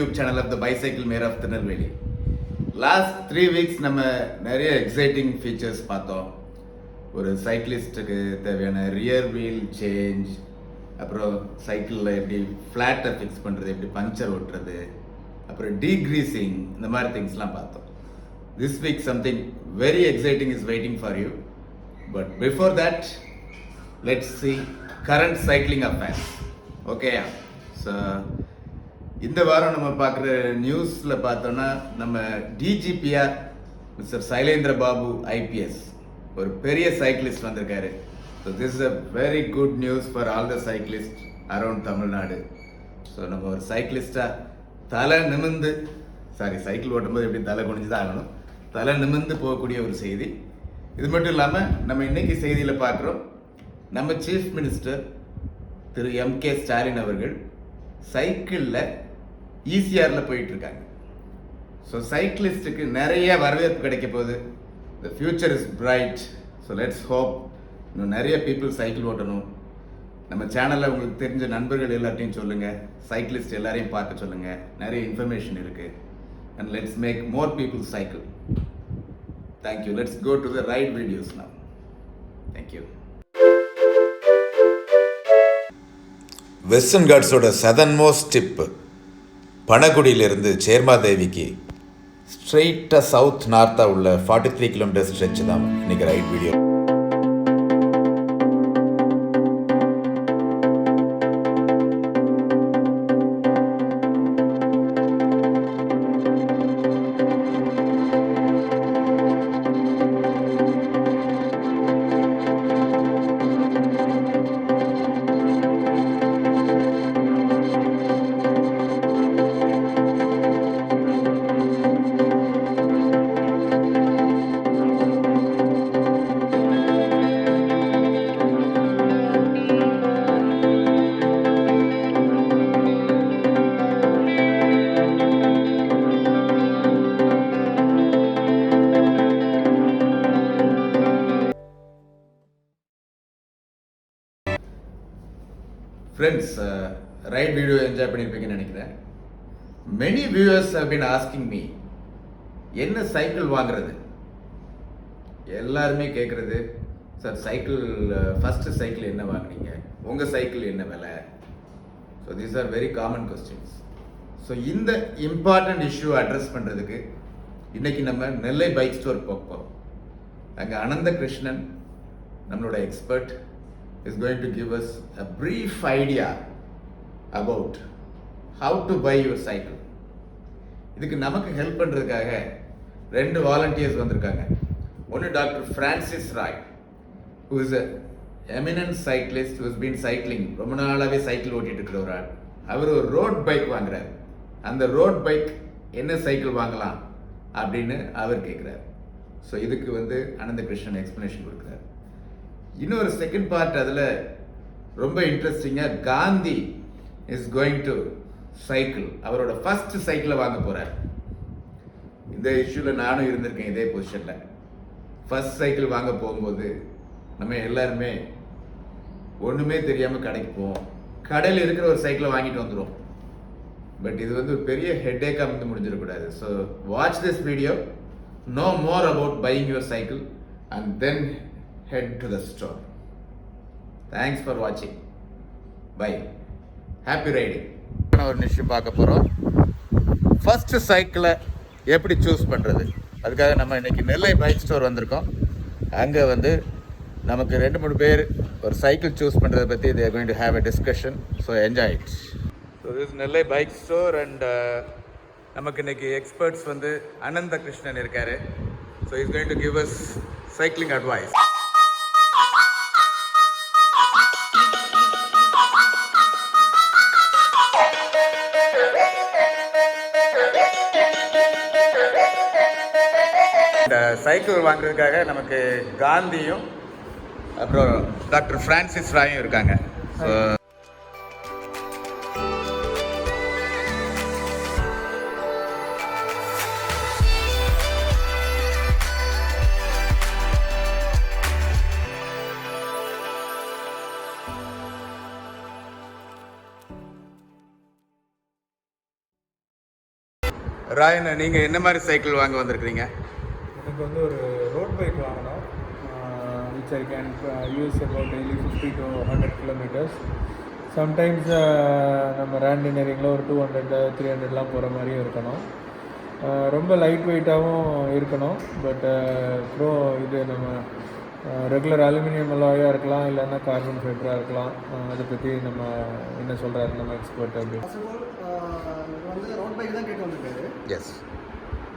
YouTube channel of the bicycle mayor of Tirunelveli. Last 3 weeks நம்ம நிறைய exciting features பார்த்தோம். ஒரு சைக்கிளிஸ்ட்டுக்கு தேவையான ரியர் வீல் சேஞ்ச், அப்புறம் சைக்கிளில் எப்படி ஃப்ளாட்டை ஃபிக்ஸ் பண்ணுறது, எப்படி பஞ்சர் ஓட்டுறது, அப்புறம் டீக்ரீசிங், இந்த மாதிரி திங்ஸ்லாம் பார்த்தோம். This week something very exciting is waiting for you. But before that let's see current cycling affairs. Okay, so இந்த வாரம் நம்ம பார்க்குற நியூஸில் பார்த்தோன்னா, நம்ம டிஜிபிஆர் மிஸ்டர் சைலேந்திர பாபு ஐபிஎஸ் ஒரு பெரிய சைக்கிளிஸ்ட் வந்திருக்காரு. So this is a very good news for all the cyclist around Tamil Nadu. So நம்ம ஒரு சைக்கிளிஸ்டாக தலை நிமிர்ந்து, சைக்கிள் ஓட்டும்போது எப்படி தலை குனிஞ்சு தான் ஆகணும், தலை நிமிர்ந்து போகக்கூடிய ஒரு செய்தி. இது மட்டும் இல்லாமல் நம்ம இன்னைக்கு செய்தியில் பார்க்குறோம், நம்ம சீஃப் மினிஸ்டர் திரு எம்.கே. ஸ்டாலின் அவர்கள் சைக்கிளில் ஈசிஆரில் போயிட்டுருக்காங்க. ஸோ சைக்கிளிஸ்ட்டுக்கு நிறைய வரவேற்பு கிடைக்க போகுது. The future is bright. So let's hope இன்னும் நிறைய பீப்புள் சைக்கிள் ஓட்டணும். நம்ம சேனலில் உங்களுக்கு தெரிஞ்ச நண்பர்கள் எல்லாத்தையும் சொல்லுங்கள், சைக்கிளிஸ்ட் எல்லாரையும் பார்க்க சொல்லுங்கள். நிறைய இன்ஃபர்மேஷன் இருக்குது. And let's make more people cycle. Thank you. Let's go to the ride videos now. Thank you. Western காட்ஸோட சதர்ன் மோஸ்ட் டிப் பனகுடியிலிருந்து சேர்மாதேவிக்கு ஸ்ட்ரெயிட்டாக சவுத் நார்த்தாக உள்ள 43 கிலோமீட்டர் ஸ்ட்ரெச் தான் இன்றைக்கி ride video. Friends, ride video enjoy பண்ணியிருப்பீங்கன்னு நினைக்கிறேன். Many viewers have been asking me, என்ன சைக்கிள் வாங்குறது? எல்லாருமே கேட்குறது, சார் சைக்கிள் ஃபஸ்ட்டு சைக்கிள் என்ன வாங்குனீங்க, உங்கள் சைக்கிள் என்ன விலை? So these are very common questions. So இந்த இம்பார்ட்டண்ட் இஷ்யூ அட்ரஸ் பண்ணுறதுக்கு இன்றைக்கி நம்ம நெல்லை பைக் ஸ்டோர் போகிறோம். அங்கே அனந்த கிருஷ்ணன் நம்மளோட expert is going to give us a brief idea about how to buy your cycle. இதுக்கு நமக்கு ஹெல்ப் பண்ணுறதுக்காக 2 வாலண்டியர்ஸ் வந்திருக்காங்க. ஒன்று doctor Francis Roy, who is a eminent cyclist who has been cycling, ரொம்ப நாளாகவே சைக்கிள் ஓட்டிகிட்டு இருக்கிற ஒரு ஆள். அவர் ஒரு ரோட் பைக் வாங்குறாரு. அந்த ரோட் பைக் என்ன சைக்கிள் வாங்கலாம் அப்படின்னு அவர் கேட்குறாரு. ஸோ இதுக்கு அனந்த கிருஷ்ணன் எக்ஸ்ப்ளனேஷன் கொடுக்குறாரு. இன்னொரு செகண்ட் பார்ட் அதில் ரொம்ப இன்ட்ரெஸ்டிங்காக, Gandhi is going to cycle, அவரோட ஃபர்ஸ்ட் சைக்கிளை வாங்க போகிறார். இந்த இஷ்யூவில் நானும் இருந்திருக்கேன், இதே பொசிஷனில். ஃபர்ஸ்ட் சைக்கிள் வாங்க போகும்போது நம்ம எல்லாருமே ஒன்றுமே தெரியாமல் கடைக்கு போவோம். கடையில் இருக்கிற ஒரு சைக்கிளை வாங்கிட்டு வந்துடுவோம். பட் இது ஒரு பெரிய ஹெட்டேக்காக முடிஞ்சிடக்கூடாது. So watch this video, know more about buying your cycle and then head to the store. Thanks for watching. Bye. Happy riding. ஒரு நிமிஷம் பார்க்க போகிறோம், ஃபர்ஸ்ட் சைக்கிளை எப்படி சூஸ் பண்ணுறது. அதுக்காக நம்ம இன்றைக்கி நெல்லை பைக் ஸ்டோர் வந்திருக்கோம். அங்கே நமக்கு 2-3 பேர் ஒரு சைக்கிள் சூஸ் பண்ணுறதை பற்றி they are going to have a discussion. So enjoy it. So this is Nellai bike store and நமக்கு இன்றைக்கி எக்ஸ்பர்ட்ஸ் அனந்த கிருஷ்ணன் இருக்கார். So he is going to give us cycling advice. Cycle வாங்குறதுக்காக நமக்கு காந்தியும் அப்புறம் டாக்டர் ஃப்ரான்சிஸ் ராயும் இருக்காங்க. ஸோ ராயன், நீங்கள் என்ன மாதிரி சைக்கிள் வாங்க வந்திருக்கிறீங்க? எனக்கு வந்து ஒரு ரோட் பைக் வாங்கினோம், which I can use about daily 50 to 100 kilometers. Sometimes நம்ம ரேண்டினரிங்கில் ஒரு 200 300லாம் போகிற மாதிரியும் இருக்கணும். ரொம்ப லைட் வெயிட்டாகவும் இருக்கணும். பட் இது நம்ம ரெகுலர் அலுமினியம் அலாயாக இருக்கலாம், இல்லைன்னா கார்பன் ஃபைபராக இருக்கலாம். அதை பற்றி நம்ம என்ன சொல்கிறாரு நம்ம எக்ஸ்பர்ட் அப்படின்னு. ஃபர்ஸ்ட் ஆஃப் ஆல் வந்து ரோட் பைக் தான் கேட்டு வந்திருக்காரு. எஸ்.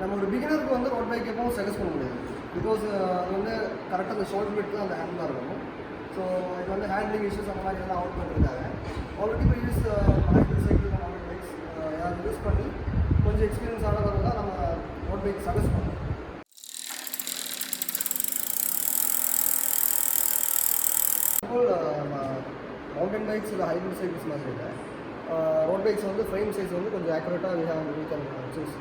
நம்ம ஒரு பிகினருக்கு வந்து ரோட் பைக் எப்பவும் சஜஸ்ட் பண்ண முடியாது. பிகாஸ் அது வந்து கரெக்டாக அந்த ஷோல்டர் பிட் தான் அந்த ஹேண்டில் இருக்கணும். ஸோ இது வந்து ஹேண்ட்லிங் இஷ்யூஸ் அந்த மாதிரி எல்லாம் அவுட் பண்ணிருக்காங்க. ஆல்ரெடி இப்போ யூஸ் சைக்கிள் நம்ம பைக்ஸ் யாரும் யூஸ் பண்ணி கொஞ்சம் எக்ஸ்பீரியன்ஸ் ஆனவங்க தான் நம்ம ரோட் பைக் சஜஸ்ட் பண்ணணும். மவுண்டன் பைக்ஸ் இல்லை ஹைப்ரிட் சைக்கிள்ஸ் மாதிரி இல்லை. ரோட் பைக்ஸ் வந்து ஃப்ரேம் சைஸ் வந்து கொஞ்சம் ஆக்யூரேட்டாக we can choose.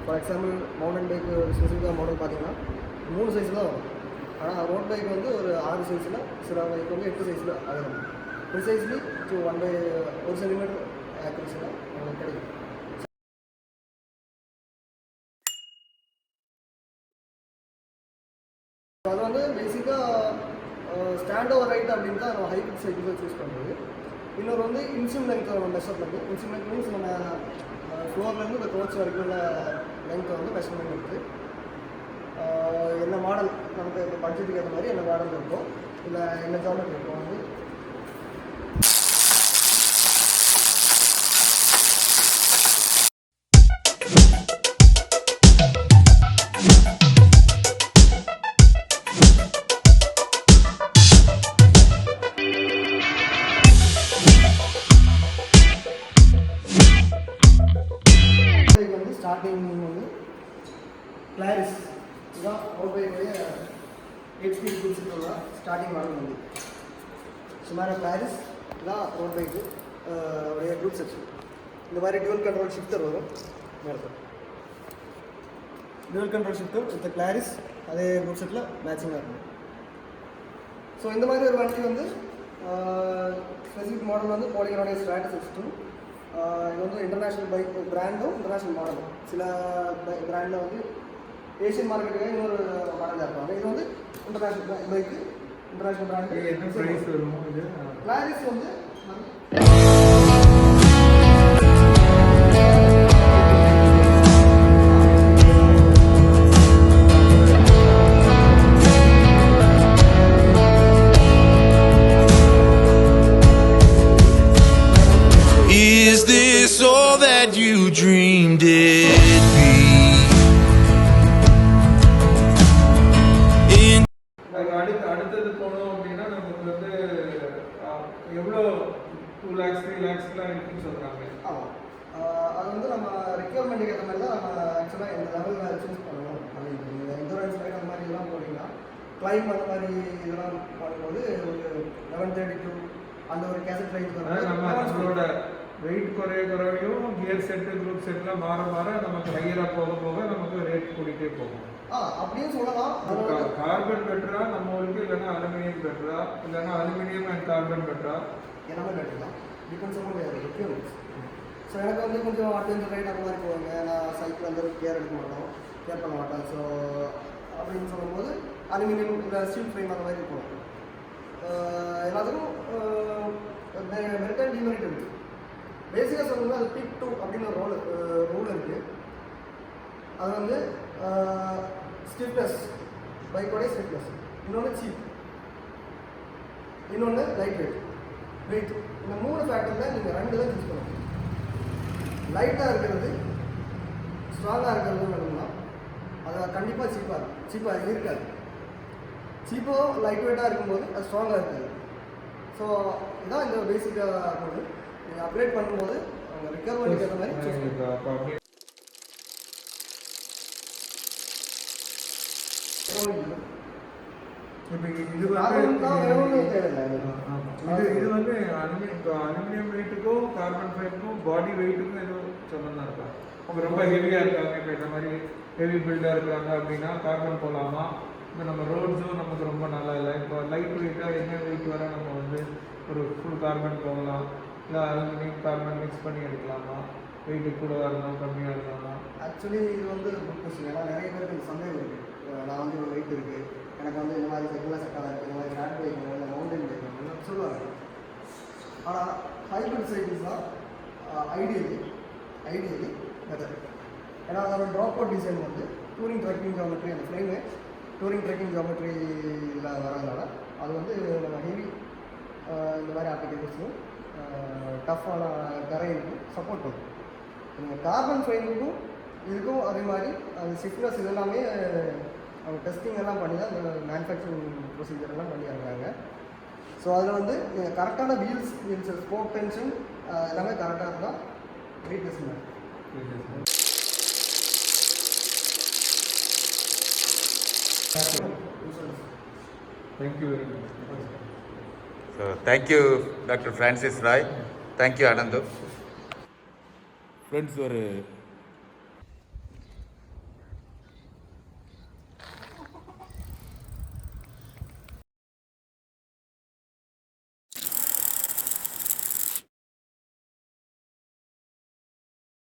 For example mountain bike ஸ்பெசிஃபிக்காக மாடல் பார்த்தீங்கன்னா 3 சைஸ் தான் வரும். ஆனால் ரோட் பைக் வந்து ஒரு 6 சைஸில், சில பைக் வந்து 8 சைஸில் ஆகிடும். ப்ரிசைஸ்லி டு 1 சென்டிமீட்டர் ஆக்யூரேசியில் உங்களுக்கு கிடைக்கும். அது வந்து பேசிக்காக ஸ்டாண்ட் ஓவர் ரைட் அப்படின்னு தான் நம்ம ஹைப்ரிட் சைக்கிள் சூஸ் பண்ணுறது. இன்னொரு வந்து இன்சிம் லென்த்தை நம்ம மெஷர் பண்ணி, இன்சிம் லென்த் மீன்ஸ் நம்ம ஃப்ளோர்லேருந்து இந்த கோச் வரைக்கும் உள்ள லென்த்தை வந்து மெஷர்மெண்ட் எடுத்து என்ன மாடல் நமக்கு இப்போ பட்ஜெட்டுக்கு ஏற்ற மாதிரி என்ன மாடல் இருக்கும், இல்லை என்ன ஜாமெட்ரி இருக்கும் வந்து ஸ்டார்டிங் வந்து கிளாரிஸ் இதுதான் ரோட் பைக்குடைய 8 ஸ்பீட் குட்ஸுக்குள்ள ஸ்டார்டிங் மாடல் வந்து சுமார கிளாரிஸ் தான் ரோட் பைக்கு உடைய குரூப் செக்ஷன். இந்த மாதிரி டியூவல் கண்ட்ரோல் ஷிஃப்டர் வரும் நேரத்தில். Dual control shifter with Claris அதே குரூப் செட்டில் மேட்சிங்காக இருக்கும். ஸோ இந்த மாதிரி ஒரு வண்டி வந்து ஸ்பெசிஃபிக் மாடல் வந்து போலிங்கனுடைய ஸ்ட்ராட்டஸ் 2. இது வந்து இன்டர்நேஷ்னல் பைக் பிராண்டும் இன்டர்நேஷ்னல் மாடலும். சில பிராண்டில் வந்து ஏஷியன் மார்க்கெட்டுக்காக இன்னொரு மாடல் இருப்பாங்க. இது வந்து இன்டர்நேஷ்னல் பைக்கு, இன்டர்நேஷ்னல் பிராண்டு. என்ன ப்ரைஸ் வரும் இது? கிளாரிஸ் வந்து Is this all that you dreamed it'd be? அடுத்தது போனோம் அப்படின்னா நமக்கு வந்து எவ்வளோ 2 lakhs 3 lakhsலாம் இருக்குன்னு சொல்கிறாங்க. ஆமாம், அது வந்து நம்ம ரெக்யர்மெண்ட்டுக்கு ஏற்ற மாதிரி தான் நம்ம ஆக்சுவலாக இந்த லெவலில் சூஸ் பண்ணணும். அது நீங்கள் இன்சூரன்ஸ் ரைட் அந்த மாதிரி இதெல்லாம் போனீங்கன்னா கிளைம் அந்த மாதிரி இதெல்லாம் பண்ணும்போது ஒரு 1132 அந்த ஒரு கேசட் ரைட் நம்மளோட வெயிட் குறையும் கியர் செட்டு குரூப் செட்லாம் மாற மாற நமக்கு ஹையராக போக போக நமக்கு ரேட் கூட்டிகிட்டே போகும். அப்படின்னு சொல்லலாம். கார்பன் பெட்டரா நம்ம ஊருக்கு, இல்லைன்னா அலுமினியம் பெட்டரா, இல்லைன்னா அலுமினியம் அண்ட் கார்பன் பெட்டரா, எல்லாமே பெட்டர்லாம் டிபெண்ட்ஸ் ஆன் ரெக்யூர்மெண்ட்ஸ். ஸோ எனக்கு வந்து கொஞ்சம் அட்வென்ச்சர் ரைட் அந்த மாதிரி போவாங்க. நான் சைக்கிள் வந்து கேர் எடுக்க மாட்டோம், கேர் பண்ண மாட்டேன். ஸோ அப்படின்னு சொல்லும்போது அலுமினியம் இல்லை ஸ்டீல் ஃப்ரேம் அந்த மாதிரி போகணும். எல்லாத்துக்கும் மெரிட் அண்ட் டிமெரிட் இருக்குது. பேசிக்காக சொல்லணும்னா அது பிக் 2 அப்படின்னு ஒரு ரூல் இருக்குது. அது வந்து ஸ்டிஃப்னஸ், பைக்கோடைய ஸ்டிஃப்னஸ், இன்னொன்று சீப், இன்னொன்று லைட் வெயிட். இந்த 3 ஃபேக்டரில் நீங்கள் 2 தான் சூஸ் பண்ணணும். லைட்டாக இருக்கிறது ஸ்ட்ராங்காக இருக்கிறது வேணும்னா அது கண்டிப்பாக சீப்பாக இருக்காது. சீப்போ லைட் வெயிட்டாக இருக்கும்போது அது ஸ்ட்ராங்காக இருக்காது. ஸோ இதான் இந்த பேசிக்காக போது நீங்கள் அப்கிரேட் பண்ணும்போது அவங்க ரெக்யர்மெண்ட்டுக்கு ஏற்ற மாதிரி சூஸ் பண்ணுங்க. இப்போ இது வந்து அலுமினியம் வெயிட்டுக்கும் கார்பன் ஃபைபருக்கும் பாடி வெயிட்டுக்கும் எதுவும் சம்மந்தம் இருக்கா? அவங்க ரொம்ப ஹெவியாக இருக்காங்க, இப்போ இந்த மாதிரி ஹெவி பில்டாக இருக்காங்க அப்படின்னா கார்பன் போகலாமா? இப்போ நம்ம ரோட்ஸும் நமக்கு ரொம்ப நல்லா இல்லை. இப்போ லைட் வெயிட்டாக என்ன வெயிட் வர நம்ம வந்து ஒரு ஃபுல் கார்பன் போகலாம், இல்லை அலுமினியம் கார்பன் மிக்ஸ் பண்ணி எடுக்கலாமா? வெயிட்டு கூட வரணும் கம்மியாக இருந்தாலும்? ஆக்சுவலி இது வந்து குட் கொஸ்டின். ஏன்னா நிறைய பேருக்கு இந்த சந்தேகம் இருக்குது. நான் வந்து ஒரு வெயிட் இருக்குது, எனக்கு வந்து இந்த மாதிரி சைக்கிளாக செட் ஆகாது, இந்த மாதிரி ஃபேட் பைக் இல்லை மவுண்டன் பைக் வேணும் சொல்லுவாங்க. ஆனால் ஹைப்ரிட் சைக்கிள்ஸ் தான் ஐடியலி பெட்டர். ஏன்னா அதோட ட்ராப் அவுட் டிசைன் வந்து டூரிங் ட்ரெக்கிங் ஜியோமெட்ரி, அந்த ஃப்ரேமு டூரிங் ட்ரெக்கிங் ஜியோமெட்ரியில் வரதுனால அது வந்து நம்ம ஹெவி இந்த மாதிரி அப்ளிகேஷன்ஸும் டஃப்பான டெரைனுக்கும் சப்போர்ட் பண்ணும். நீங்கள் கார்பன் ஃபைபருக்கும் இதுக்கும் அதே மாதிரி அது ஸ்டிஃப்னஸ் இதெல்லாமே அவங்க டெஸ்டிங் எல்லாம் பண்ணி தான் அந்த மேனுஃபேக்சரிங் ப்ரொசீஜர் எல்லாம் பண்ணி இறங்குறாங்க. ஸோ அதில் வந்து நீங்கள் கரெக்டான வீல்ஸ் ஸ்போக் டென்ஷன் எல்லாமே கரெக்டாக இருந்தால் வெயிட்லெஸ் தான். Thank you very much. So thank you doctor Francis Roy, thank you Anand. Friends, ஒரு